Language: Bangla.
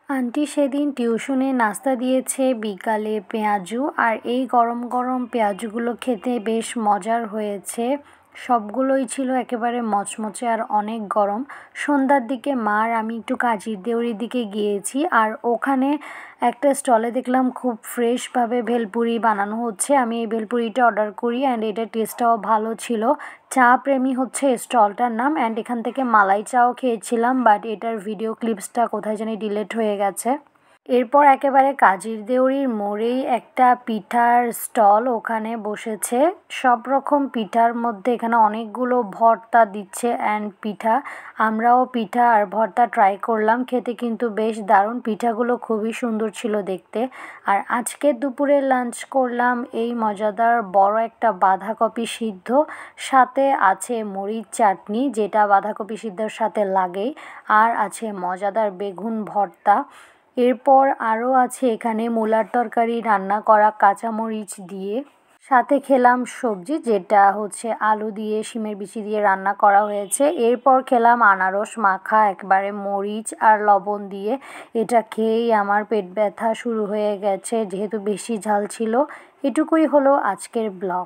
আন্টি সেদিন টিউশনে নাস্তা দিয়েছে বিকালে পেঁয়াজু, আর এই গরম গরম পেঁয়াজুগুলো খেতে বেশ মজার হয়েছে। সবগুলোই ছিল একেবারে মচমচে আর অনেক গরম। সন্ধ্যার দিকে মা আর আমি একটু কাজীর দেউরির দিকে গিয়েছি, আর ওখানে একটা স্টলে দেখলাম খুব ফ্রেশভাবে ভেলপুরি বানানো হচ্ছে। আমি এই ভেলপুরিটা অর্ডার করি অ্যান্ড এটার টেস্টটাও ভালো ছিল। চা প্রেমী হচ্ছে স্টলটার নাম, অ্যান্ড এখান থেকে মালাই চাও খেয়েছিলাম, বাট এটার ভিডিও ক্লিপসটা কোথায় জানি ডিলিট হয়ে গেছে। এরপর একেবারে কাজীর দেউরির মোড়েই একটা পিঠার স্টল ওখানে বসেছে। সব রকম পিঠার মধ্যে এখানে অনেকগুলো ভর্তা দিচ্ছে অ্যান্ড পিঠা। আমরাও পিঠা আর ভর্তা ট্রাই করলাম, খেতে কিন্তু বেশ দারুণ। পিঠাগুলো খুবই সুন্দর ছিল দেখতে। আর আজকে দুপুরে লাঞ্চ করলাম এই মজাদার বড় একটা বাঁধাকপি সিদ্ধ, সাথে আছে মরিচ চাটনি যেটা বাঁধাকপি সিদ্ধর সাথে লাগেই, আর আছে মজাদার বেগুন ভর্তা। এরপর আরও আছে এখানে মূলার তরকারি রান্না করা কাঁচামরিচ দিয়ে, সাথে খেলাম সবজি যেটা হচ্ছে আলু দিয়ে শিমের বিচি দিয়ে রান্না করা হয়েছে। এরপর খেলাম আনারস মাখা একবারে মরিচ আর লবণ দিয়ে। এটা খেয়েই আমার পেট ব্যথা শুরু হয়ে গেছে যেহেতু বেশি ঝাল ছিল। এটুকুই হলো আজকের ব্লগ।